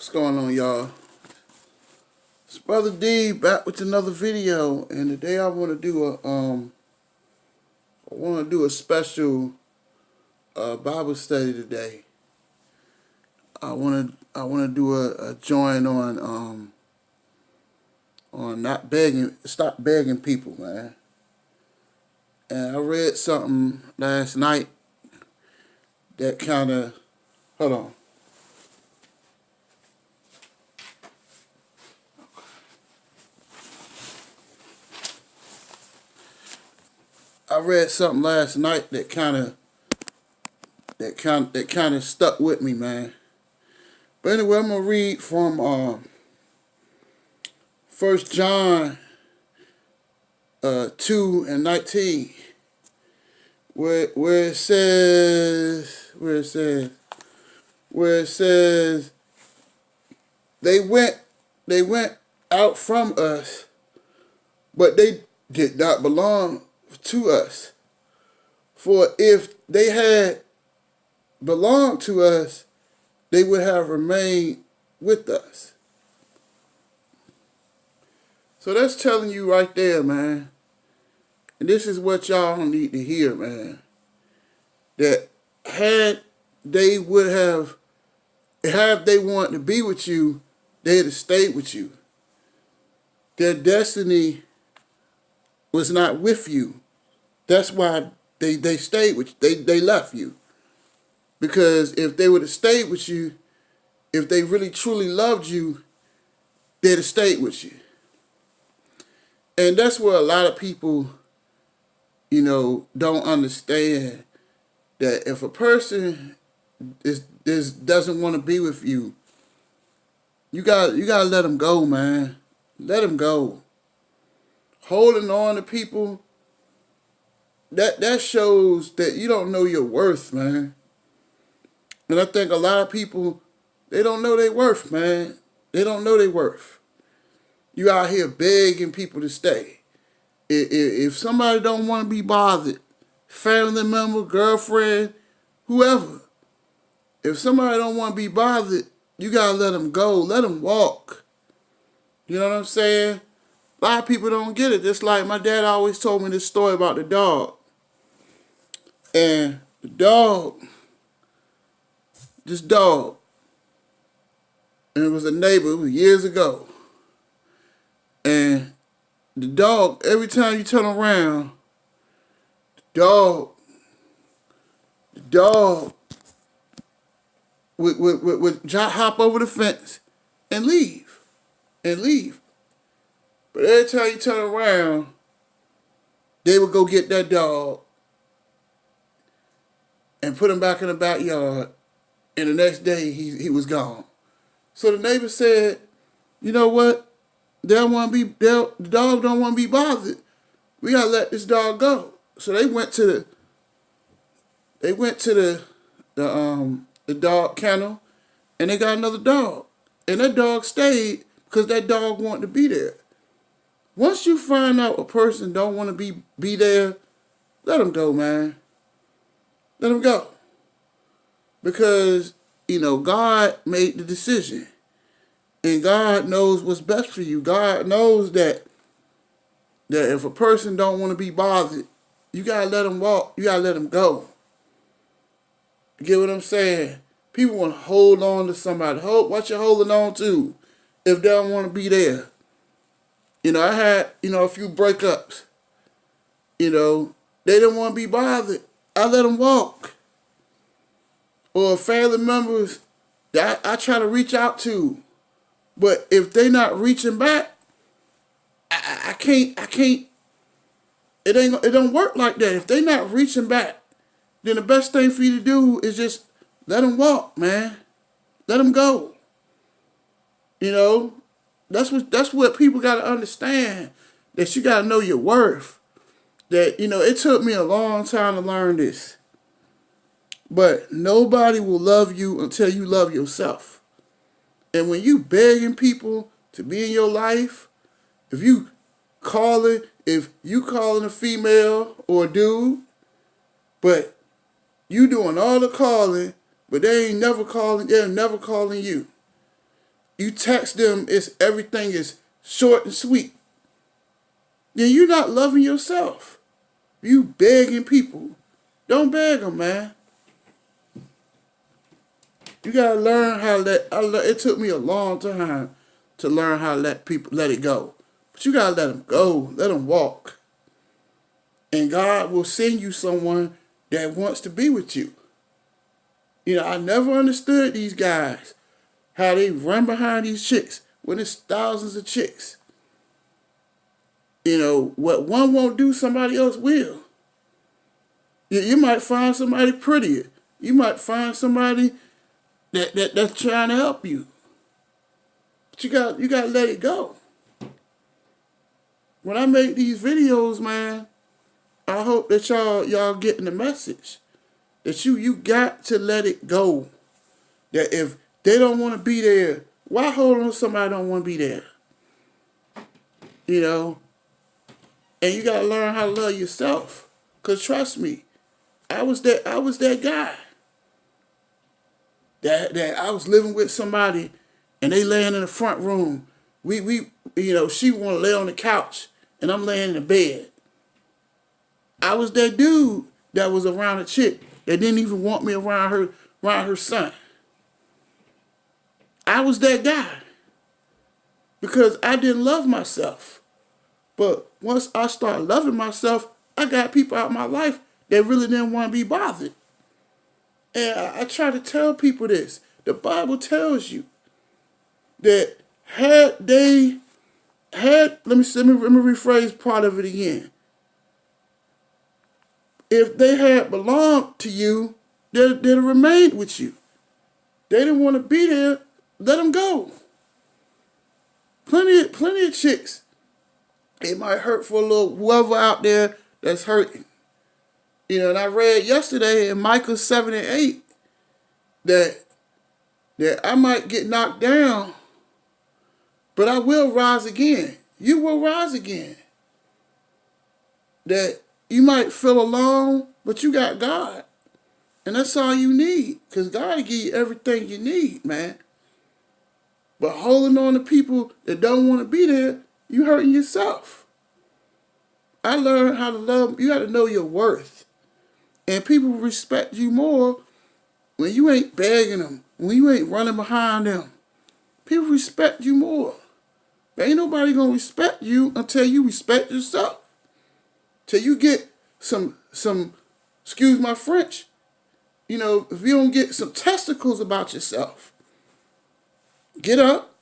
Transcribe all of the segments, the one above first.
What's going on, y'all? It's Brother D back with another video, and today I want to do a special Bible study today. I want to do a join on not begging, stop begging people, man. And I read something last night that kind of, hold on. I read something last night that kind of stuck with me, man. But anyway, I'm gonna read from 1 John 2:19, where it says they went out from us, but they did not belong to us. For if they had belonged to us, they would have remained with us. So that's telling you right there, man. And this is what y'all need to hear, man. That had they wanted to be with you, they'd have stayed with you. Their destiny was not with you. That's why they stayed with you. They left you. Because if they would have stayed with you, if they really truly loved you, they'd have stayed with you. And that's where a lot of people, don't understand that if a person doesn't want to be with you, you gotta let them go, man. Let them go. Holding on to people, that shows that you don't know your worth, man. And I think a lot of people, they don't know their worth, man. They don't know their worth. You out here begging people to stay. If somebody don't want to be bothered, family member, girlfriend, whoever, if somebody don't want to be bothered, you got to let them go. Let them walk. You know what I'm saying? A lot of people don't get it. Just like my dad always told me this story about the dog. And this dog, and it was a neighbor, it was years ago. And the dog, every time you turn around, the dog would hop over the fence and leave. But every time you turn around, they would go get that dog and put him back in the backyard, and the next day he was gone. So the neighbor said, you know what? The dog don't want to be bothered. We gotta let this dog go. So they went to the dog kennel, and they got another dog. And that dog stayed because that dog wanted to be there. Once you find out a person don't want to be there, let them go, man. Let them go. Because, God made the decision. And God knows what's best for you. God knows that if a person don't want to be bothered, you got to let them walk. You got to let them go. You get what I'm saying? People want to hold on to somebody. What you holding on to if they don't want to be there? I had, a few breakups. They didn't want to be bothered. I let them walk. Or family members that I try to reach out to. But if they not reaching back, I can't, it don't work like that. If they not reaching back, then the best thing for you to do is just let them walk, man. Let them go. That's what people got to understand, that you got to know your worth. That, it took me a long time to learn this. But nobody will love you until you love yourself. And when you begging people to be in your life, if you calling a female or a dude, but you doing all the calling, but they're never calling you. You text them, everything is short and sweet. Then you're not loving yourself. You begging people. Don't beg them, man. You gotta learn how to it took me a long time to learn how to let it go. But you gotta let them go. Let them walk. And God will send you someone that wants to be with you. You know, I never understood these guys, how they run behind these chicks when there's thousands of chicks. You know, what one won't do, somebody else will. You might find somebody prettier. You might find somebody that's trying to help you. But you got to let it go. When I make these videos, man, I hope that y'all getting the message. That you got to let it go. That if they don't want to be there, why hold on to somebody don't want to be there? You know? And you got to learn how to love yourself. Because trust me, I was that guy. That I was living with somebody and they laying in the front room. We she want to lay on the couch and I'm laying in the bed. I was that dude that was around a chick that didn't even want me around her son. I was that guy. Because I didn't love myself. But once I started loving myself, I got people out of my life that really didn't want to be bothered. And I try to tell people this. The Bible tells you that let me rephrase part of it again. If they had belonged to you, they'd have remained with you. They didn't want to be there, let them go. Plenty of chicks. It might hurt for a little whoever out there that's hurting. You know, and I read yesterday in Micah 7 and 8 that I might get knocked down, but I will rise again. You will rise again. That you might feel alone, but you got God. And that's all you need. Because God will give you everything you need, man. But holding on to people that don't want to be there, you hurting yourself. I learned how to love. You got to know your worth. And people respect you more when you ain't begging them, when you ain't running behind them. People respect you more. But ain't nobody going to respect you until you respect yourself. Till you get some, excuse my French, you know, if you don't get some testicles about yourself, get up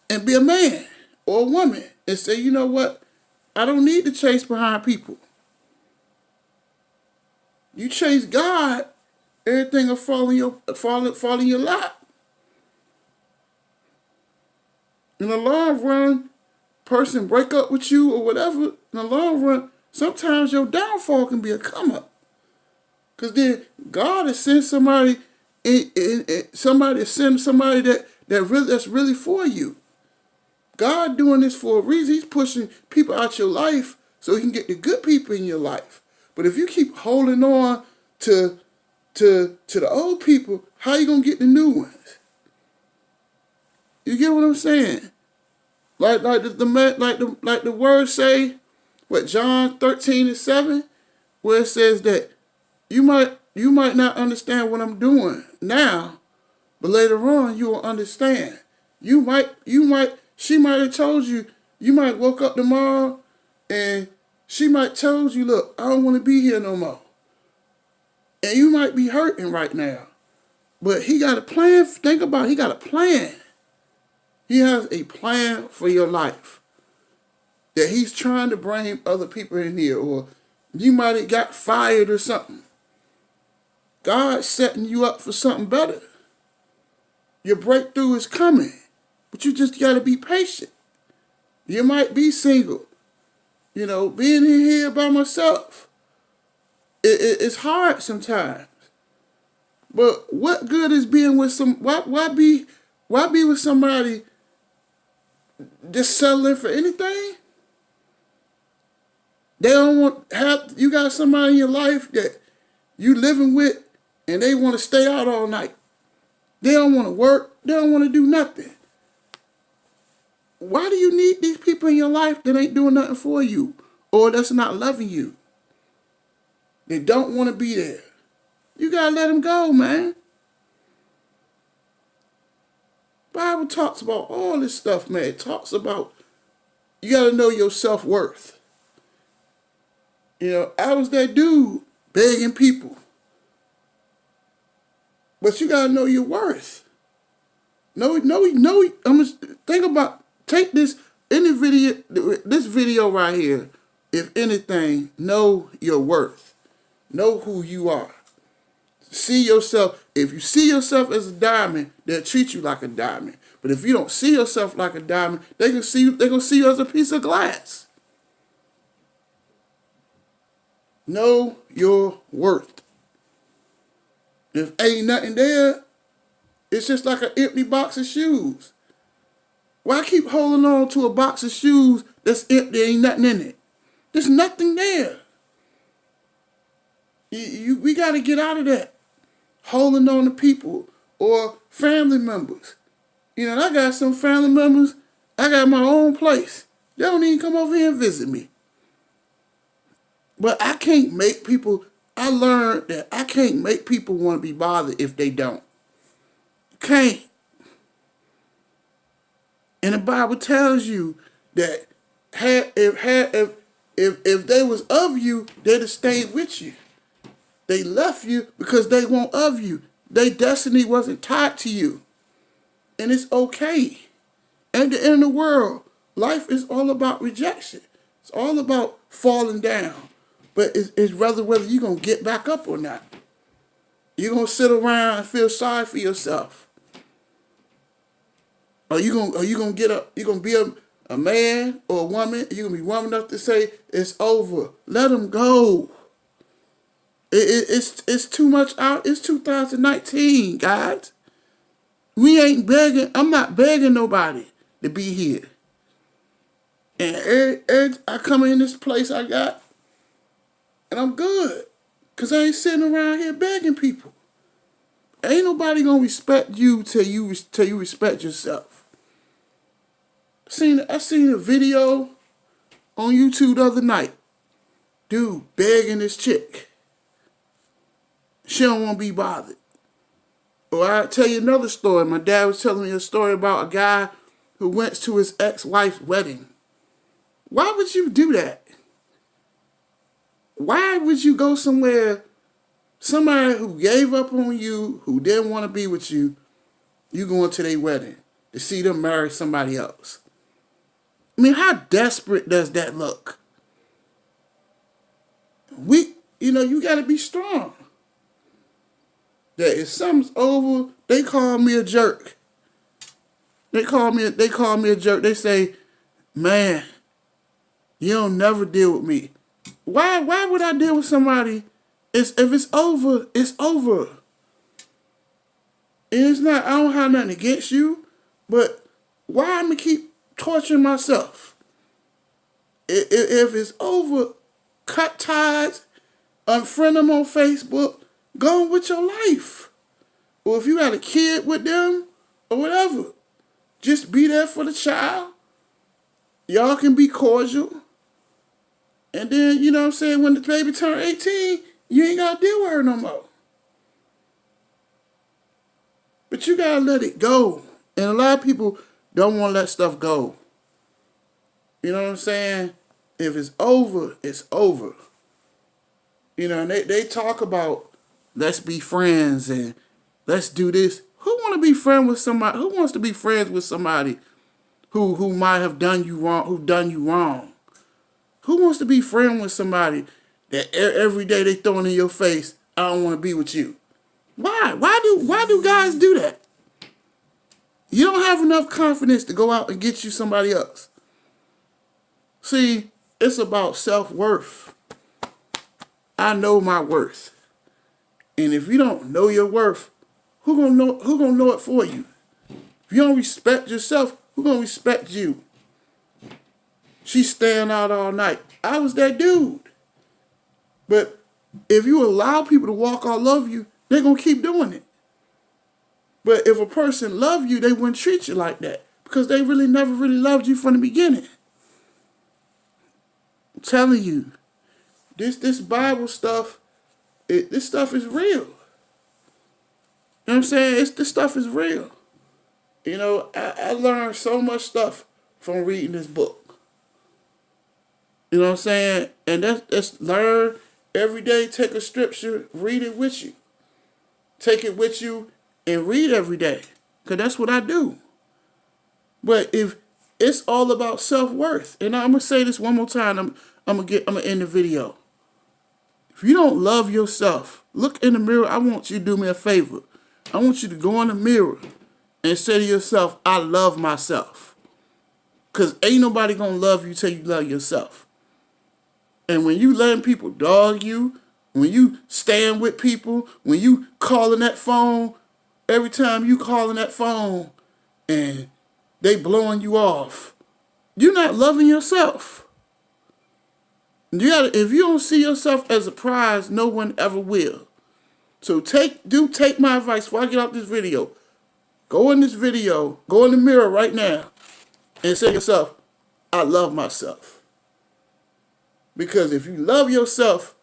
and be a man or a woman and say, you know what, I don't need to chase behind people. You chase God, everything will fall in your lap. In the long run, person break up with you or whatever, in the long run, sometimes your downfall can be a come up. Because then God has sent somebody that's really for you. God doing this for a reason. He's pushing people out your life so he can get the good people in your life. But if you keep holding on to the old people, how you gonna get the new ones? You get what I'm saying? Like the words say, what, John 13 and 7, where it says that you might not understand what I'm doing now, but later on you will understand. She might have told you, you might woke up tomorrow and she might told you, look, I don't want to be here no more. And you might be hurting right now. But he got a plan. Think about it. He got a plan. He has a plan for your life. That he's trying to bring other people in here. Or you might have got fired or something. God's setting you up for something better. Your breakthrough is coming. But you just got to be patient. You might be single. You know, being in here by myself, it's hard sometimes. But what good is being with why be with somebody just settling for anything? They don't you got somebody in your life that you living with and they want to stay out all night. They don't want to work. They don't want to do nothing. Why do you need these people in your life that ain't doing nothing for you or that's not loving you? They don't want to be there. You got to let them go, man. Bible talks about all this stuff, man. It talks about you got to know your self-worth. You know, I was that dude begging people. But you got to know your worth. No. I'm just think about, take this, this video right here. If anything, know your worth. Know who you are. See yourself. If you see yourself as a diamond, they'll treat you like a diamond. But if you don't see yourself like a diamond, they're gonna see you as a piece of glass. Know your worth. If ain't nothing there, it's just like an empty box of shoes. Why keep holding on to a box of shoes that's empty, ain't nothing in it? There's nothing there. We got to get out of that. Holding on to people or family members. You know, I got some family members, I got my own place. They don't even come over here and visit me. But I can't make people, I learned that I can't make people want to be bothered if they don't. Can't. And the Bible tells you that if they was of you, they'd have stayed with you. They left you because they weren't of you. Their destiny wasn't tied to you. And it's okay. At the end of the world, life is all about rejection. It's all about falling down. But it's whether you're going to get back up or not. You're going to sit around and feel sorry for yourself. Are you going to get up? You're going to be a man or a woman. You're going to be woman enough to say, it's over. Let them go. It's too much out. It's 2019, guys. We ain't begging. I'm not begging nobody to be here. And I come in this place I got, and I'm good. Because I ain't sitting around here begging people. Ain't nobody going to respect you till you respect yourself. I seen a video on YouTube the other night. Dude begging this chick. She don't want to be bothered. Or I'll tell you another story. My dad was telling me a story about a guy who went to his ex-wife's wedding. Why would you do that? Why would you go somewhere, somebody who gave up on you, who didn't want to be with you, you going to their wedding to see them marry somebody else? I mean, how desperate does that look? You got to be strong. That if something's over, they call me a jerk. They call me a jerk. They say, man, you don't never deal with me. Why would I deal with somebody? If it's over, it's over. And it's not, I don't have nothing against you, but why am I keep torturing myself? If it's over, cut ties, unfriend them on Facebook, go on with your life. Or if you got a kid with them or whatever, just be there for the child. Y'all can be cordial. And then, you know what I'm saying, when the baby turn 18, you ain't got to deal with her no more. But you got to let it go. And a lot of people don't want to let stuff go. You know what I'm saying? If it's over, it's over. You know, and they talk about, let's be friends and let's do this. Who want to be friends with somebody? Who wants to be friends with somebody who might have done you wrong, who done you wrong? Who wants to be friends with somebody that every day they throwing in your face, I don't want to be with you? Why? Why do guys do that? You don't have enough confidence to go out and get you somebody else. See, it's about self-worth. I know my worth. And if you don't know your worth, who gonna know it for you? If you don't respect yourself, who gonna respect you? She's staying out all night. I was that dude. But if you allow people to walk all over you, they're gonna keep doing it. But if a person loved you, they wouldn't treat you like that. because they really never really loved you from the beginning. I'm telling you, this Bible stuff, this stuff is real. You know what I'm saying? This stuff is real. You know, I learned so much stuff from reading this book. You know what I'm saying? And that's learn every day. Take a scripture, read it with you. Take it with you and read every day. Because that's what I do. But if it's all about self-worth, and I'm going to say this one more time, I'm going to end the video. If you don't love yourself, look in the mirror. I want you to do me a favor. I want you to go in the mirror and say to yourself, I love myself. Because ain't nobody going to love you till you love yourself. And when you letting people dog you, when you stand with people, when you calling that phone, every time you calling that phone and they blowing you off, you're not loving yourself. If you don't see yourself as a prize, no one ever will. So take my advice before I get off this video. Go in this video, go in the mirror right now, and say to yourself, I love myself. Because if you love yourself,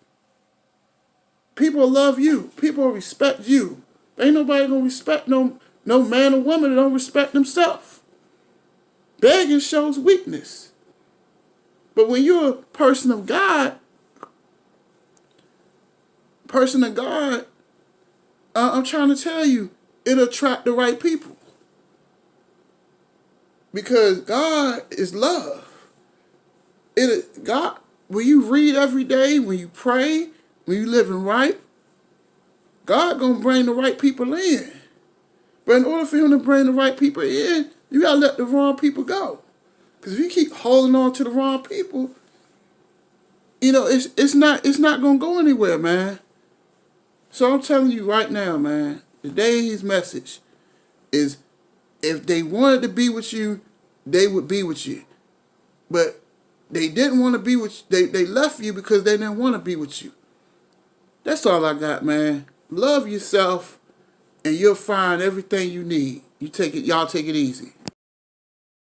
people love you. People respect you. Ain't nobody gonna respect no man or woman that don't respect themselves. Begging shows weakness. But when you're a person of God, I'm trying to tell you, it'll attract the right people. Because God is love. When you read every day, when you pray, when you living right, God gonna bring the right people in. But in order for him to bring the right people in, you gotta let the wrong people go. Because if you keep holding on to the wrong people, you know, it's not gonna go anywhere, man. So I'm telling you right now, man, today's message is if they wanted to be with you, they would be with you. But they didn't want to be with you. They left you because they didn't want to be with you. That's all I got, man. Love yourself and you'll find everything you need. Y'all take it easy.